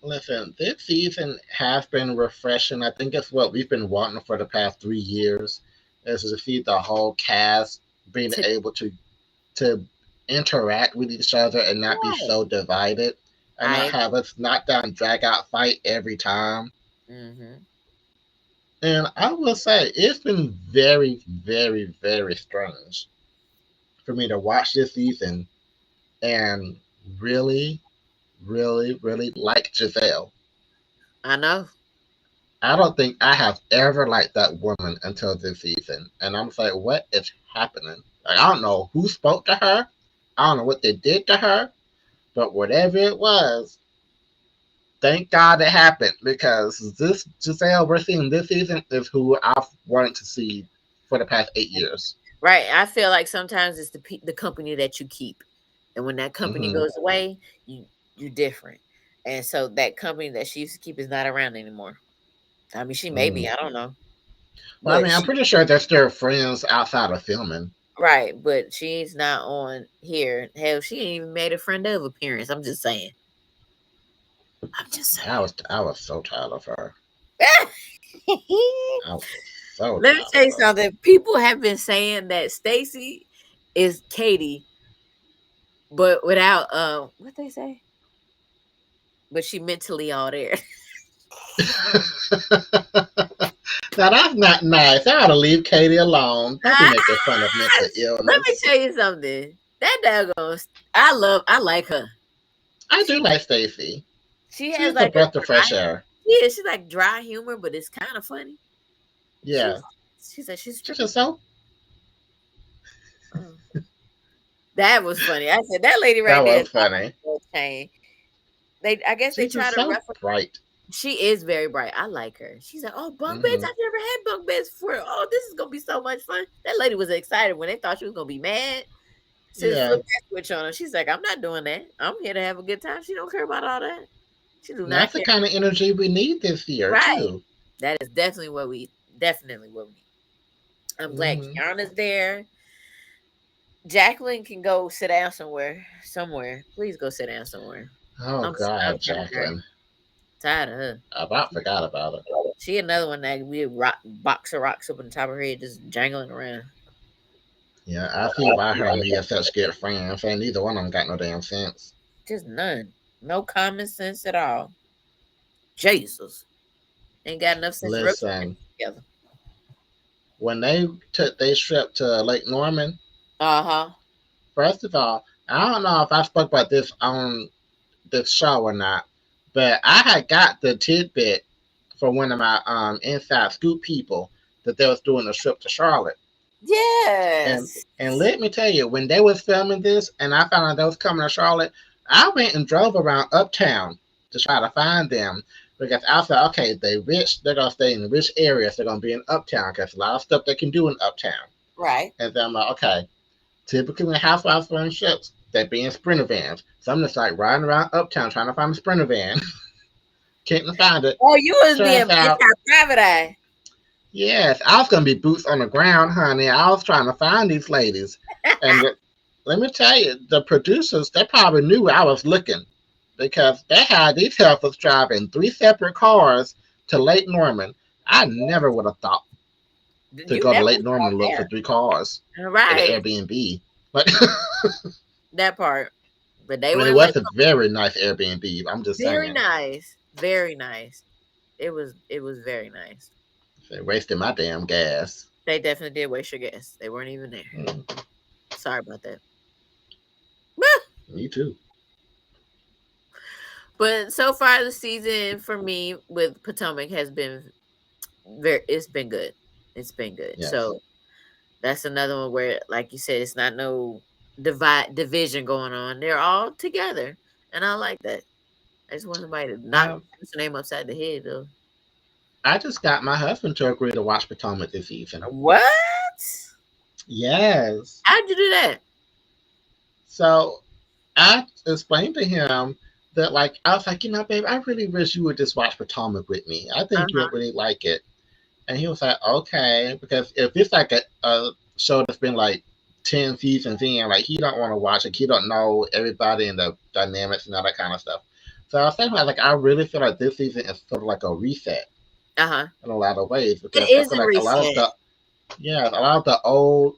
Listen, this season has been refreshing. I think it's what we've been wanting for the past 3 years, is to see the whole cast being to able to interact with each other and not be right. so divided, and I not have agree. us knockdown drag out fight every time. Hmm. And I will say it's been very, very, very strange for me to watch this season and really, really, really like Giselle. I know. I don't think I have ever liked that woman until this season. And I'm like, what is happening? Like, I don't know who spoke to her. I don't know what they did to her. But whatever it was, thank God it happened because this Giselle we're seeing this season is who I've wanted to see for the past 8 years. Right. I feel like sometimes it's the company that you keep, and when that company Hmm. goes away, you different. And so that company that she used to keep is not around anymore. I mean, she may be. Mm. I don't know, But I but mean, I'm she pretty sure they're still friends outside of filming. right. But she's not on here. Hell, she ain't even made a friend of appearance. I'm just saying. I'm just I was so tired of her. saying. I was so Let me tired tell of you her. something. People have been saying that Stacy is Katie, but without what they say, but she mentally all there. Now that's not nice. I ought to leave Katie alone. Don't be Ah, making fun of mental let me illness. tell you something. That daggone, I like her. I do She like Stacy. she has She's a like a breath of dry, fresh air. yeah, she's like dry humor, but it's kind of funny. Yeah. She's she said she's She's stripping. just so. Oh, that was funny. I said that lady That right there is was off funny. the chain. I guess they She's try just to so reference. bright. She is very bright. I like her. She's like, oh, bunk beds. Hmm. I've never had bunk beds before. Oh, this is gonna be so much fun. That lady was excited when they thought she was gonna be mad. She just Yeah. flipped that switch on her. She's like, I'm not doing that. I'm here to have a good time. She don't care about all that. She do And not that's the care. kind of energy we need this year Right. too. That is definitely what we need. I'm glad Hmm. Kiana's there. Jacqueline can go sit down somewhere. Somewhere. Please go sit down somewhere. Oh I'm God, tired of her. Jacqueline. Tired of her. I about forgot about it. She another one that we rock box of rocks up on the top of her head just jangling around. Yeah, I see why her and me are such good friends. And neither one of them got no damn sense. Just none. No common sense at all. Jesus. Ain't got enough sense to rub their Listen, hands together. when they took their trip to Lake Norman, Uh-huh. first of all, I don't know if I spoke about this on the show or not, but I had got the tidbit from one of my inside scoop people that they was doing a trip to Charlotte. And Yes. and let me tell you, when they was filming this and I found out they was coming to Charlotte, I went and drove around uptown to try to find them because I thought, okay, they rich, they're gonna stay in rich areas, they're gonna be in uptown because a lot of stuff they can do in uptown. Right. And then I'm like, okay. Typically, when housewives run ships, they be in sprinter vans. So I'm just like riding around uptown trying to find a sprinter van. Can't find it. Oh, you was being Turns out, anti-private eye. yes, I was gonna be boots on the ground, honey. I was trying to find these ladies, and let me tell you, the producers they probably knew I was looking because they had these helpers driving three separate cars to Lake Norman. I never would have thought to You go to never Lake saw Norman and look for there. three cars at an Right. Airbnb. But That part. But they I mean, it weren't like was a very nice Airbnb. I'm just very saying, nice. Very nice. It was very nice. they wasted my damn gas. They definitely did waste your gas. They weren't even there. Mm, Sorry about that. me too. But so far the season for me with Potomac has been it's been good. It's been good. Yes. So that's another one where, like you said, it's not no division going on. They're all together. And I like that. I just want somebody to knock Um, what's the name upside the head though. I just got my husband to agree to watch Potomac this season. What? Yes. How'd you do that? So I explained to him that, like, I was like, babe, I really wish you would just watch Potomac with me. I think Uh-huh. you'd really like it. And he was like, okay, because if it's like a show that's been like 10 seasons in, like he don't want to watch it. He don't know everybody and the dynamics and all that kind of stuff. So I was saying, like, I really feel like this season is sort of like a reset Uh-huh. in a lot of ways It because I is feel a like reset. a lot of the old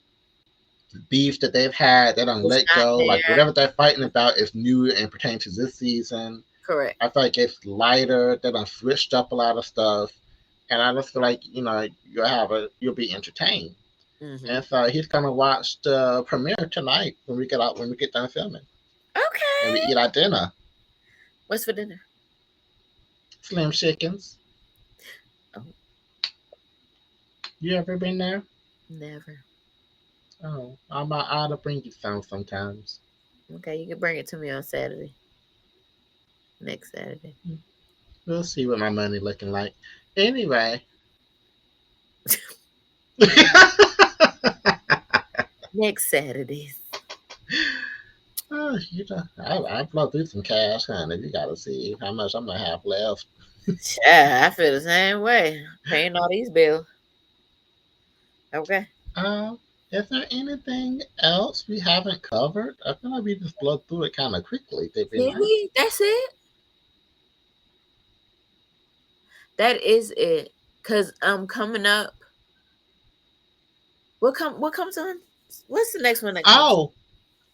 beef that they've had, they don't It's let not go. Like there. whatever they're fighting about is new and pertains to this season. Correct. I feel like it's lighter. They done switched up a lot of stuff, and I just feel like you'll be entertained. Mm-hmm. And so he's gonna watch the premiere tonight when we get done filming and we Okay. eat our dinner. What's for dinner? Slim chickens. Oh, You ever been there? never. Oh, I'm out to bring you some sometimes. Okay, you can bring it to me on Saturday. Next Saturday. We'll see what my money looking like. Anyway. Next Saturdays. Oh, I blow through some cash, honey. You gotta see how much I'm gonna have left. Yeah, I feel the same way. Paying all these bills. Okay. Um, is there anything else we haven't covered? I feel like we just blow through it kind of quickly, did we Did not? we? That's it. That is it. Cause coming up. What comes on? What's the next one that comes? Oh,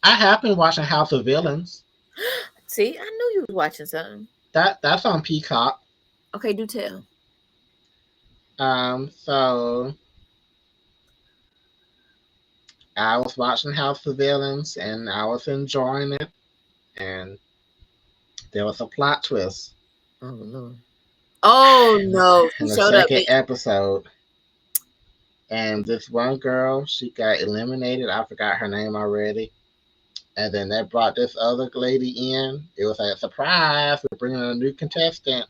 I have been watching House of Villains. See, I knew you was watching something. That's on Peacock. Okay, do tell. So I was watching House of Villains and I was enjoying it, and there was a plot twist Oh Lord. Oh in no, she in the showed up. second episode. And this one girl, she got eliminated. I forgot her name already. And then they brought this other lady in. It was like a surprise. We're bringing in a new contestant.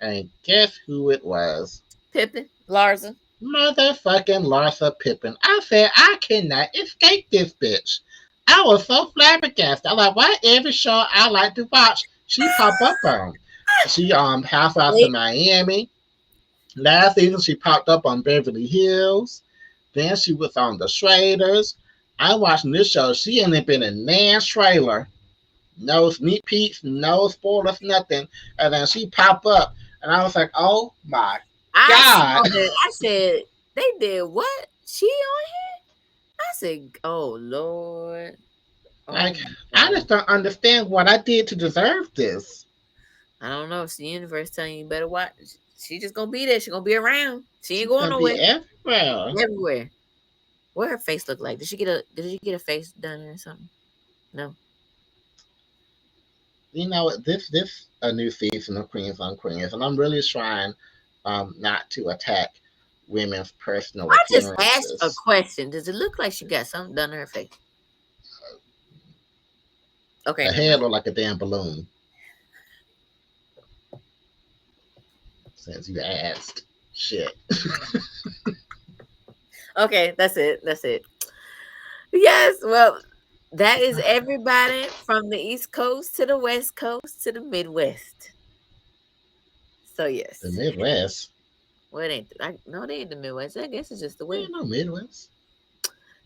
And guess who it was? Pippin, Larsa. Motherfucking Larsa Pippen. I said, I cannot escape this bitch. I was so flabbergasted. I'm like, why every show I like to watch, she pop up on? She Housewives of Wait, Miami. Last season she popped up on Beverly Hills. Then she was on the Schraders. I'm watching this show. She ain't been in Nan's trailer. No sneak peeks, no spoilers, nothing. And then she pop up, and I was like, "Oh my I god!" saw that. I said they did what? She on here? I said, oh Lord. Oh Like, my I God. just don't understand what I did to deserve this. I don't know. It's the universe telling you better watch. She just gonna be there. She gonna be around. She ain't She's going gonna be nowhere. everywhere. Everywhere. What her face look like? Did she get a face done or something? No. This a new season of Queens on Queens, and I'm really trying not to attack women's personal I just asked a appearances. question. Does it look like she got something done to her face? Okay, A never mind. head look like a damn balloon. Since you asked, shit. Okay, that's it. That's it. Yes, well, that is everybody from the East Coast to the West Coast to the Midwest. So The yes. Midwest. Well, it ain't. No, they ain't the Midwest. I guess it's just the Ain't West. no Midwest.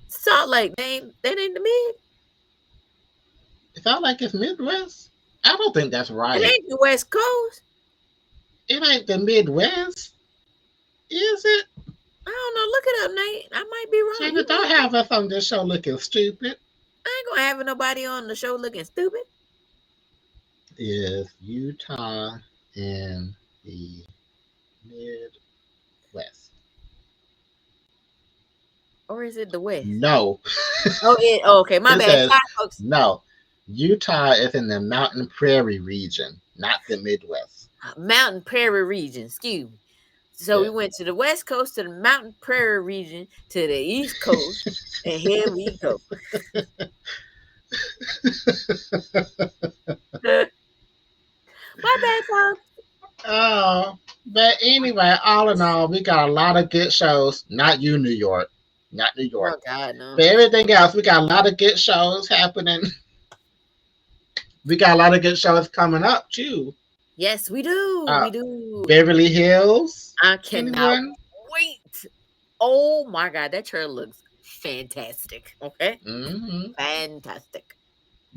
Salt Lake, they ain't the mid. It felt like it's Midwest. I don't think that's It right. ain't the West Coast. It ain't the Midwest, is it? I don't know. Look it up, Nate. I might be wrong. China, You don't might. have us on this show looking stupid. I ain't gonna have nobody on the show looking stupid. Is Utah in the Midwest? Or is it the West? No. Oh, okay. My It bad. says Sorry, folks. no. Utah is in the Mountain Prairie region, not the Midwest. Mountain Prairie region. Excuse me. So we Yeah. went to the West Coast, to the Mountain Prairie region, to the East Coast, and here we go. My bad, folks. Oh, but anyway, all in all, we got a lot of good shows. Not you, New York. Not New York. Oh God, no. But everything else, we got a lot of good shows happening. We got a lot of good shows coming up too. Yes, we do. Uh, We do. Beverly Hills. I cannot Anyone? wait. Oh my God, that trailer looks fantastic. Okay, Mm-hmm. fantastic.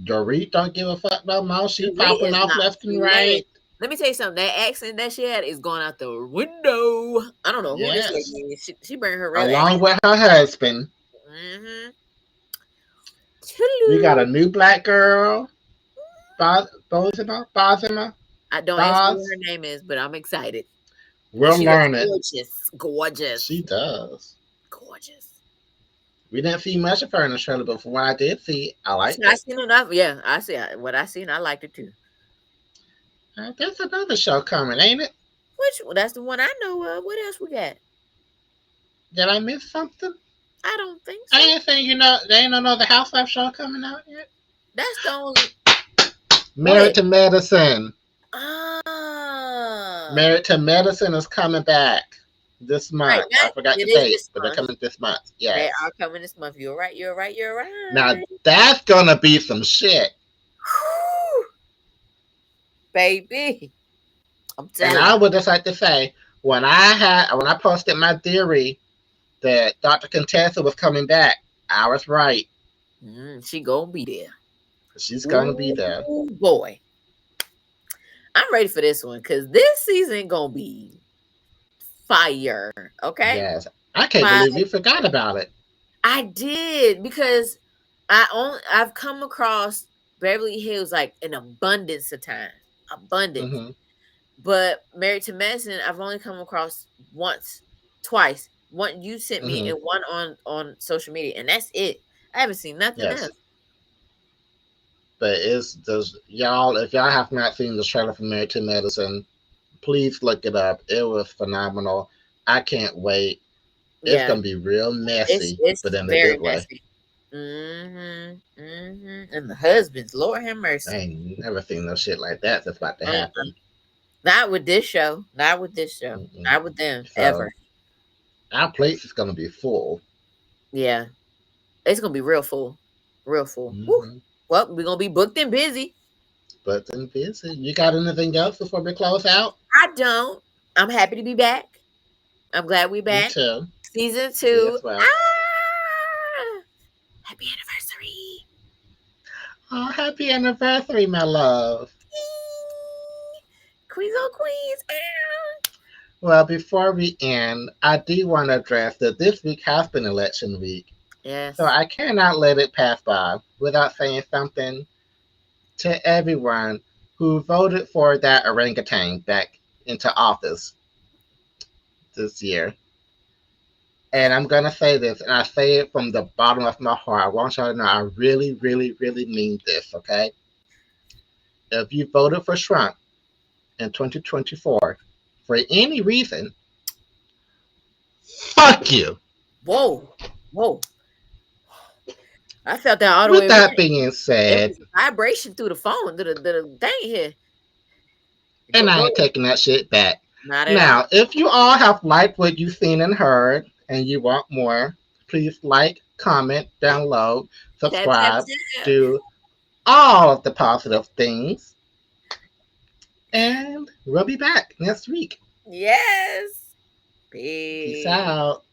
Dorit don't give a fuck no more. She Dorit popping is off not left and playing. right. Let me tell you something. That accent that she had is going out the window. I don't know who this lady Yes. is. She bring her real Along accent. with her husband. Mm-hmm. We got Hello. a new black girl. Bozima. I don't ask me what Boz. her name is, but I'm excited. And We'll she looks learn it. gorgeous. Gorgeous. She does. Gorgeous. We didn't see much of her in the trailer, but from what I did see, I So liked I it. seen enough. Yeah, I see what I seen. I liked it too. There's another show coming, ain't it? Which that's the one I know of. What else we got? Did I miss something? I don't think I so. ain't saying there ain't another Housewife show coming out yet. That's the only Married what? to Medicine. Ah, Married to Medicine is coming back this right. month. I That forgot it the is date, this but they're month. coming this month. They Yes. are coming this month. You're right. You're right. You're Now right. that's gonna be some shit. Whew, baby, I'm And telling I you. would just like to say, when I posted my theory that Dr. Contessa was coming back, I was right. She gonna be there. She's gonna be there. Ooh boy, I'm ready for this one because this season gonna be fire. Okay, Yes. I can't fire. believe you forgot about it. I did because I've come across Beverly Hills like an abundance of times, abundance. Hmm. But Married to Medicine, I've only come across once, twice. One you sent me, Hmm. and one on social media, and that's it. I haven't seen nothing Yes. else. But it's does y'all if y'all have not seen the trailer for Married to Medicine, please look it up. It was phenomenal. I can't wait. It's Yeah, gonna be real messy, it's but in a very good way. messy. And the husbands, Lord have I mercy. ain't never seen no shit like that that's about to Uh-uh. happen. Not with this show. Not with this show. Mm-mm. Not with them ever. So our place is gonna be full. Yeah, it's gonna be real full, real full. Woo. Hmm. Well, we're gonna be booked and busy. But then busy. You got anything else before we close out? I don't. I'm happy to be back. I'm glad we Me back. too. Season Me two. as well. Ah! Happy anniversary. Oh, happy anniversary, my love. Queens on Queens. Ah! Well, before we end, I do want to address that this week has been election week. So Yes. I cannot let it pass by without saying something to everyone who voted for that orangutan back into office this year. And I'm going to say this, and I say it from the bottom of my heart. I want y'all to know I really, really, really mean this, okay? If you voted for Trump in 2024 for any reason, fuck you. Whoa. Whoa. I felt that all the With way that around. being It said, was a vibration through the phone, through the thing here. and I Go ain't ahead. taking that shit back. Not at all. Now, if you all have liked what you've seen and heard and you want more, please like, comment, download, Tap, tap, subscribe, tap. do all of the positive things. And we'll be back next week. Yes. Peace Peace. out.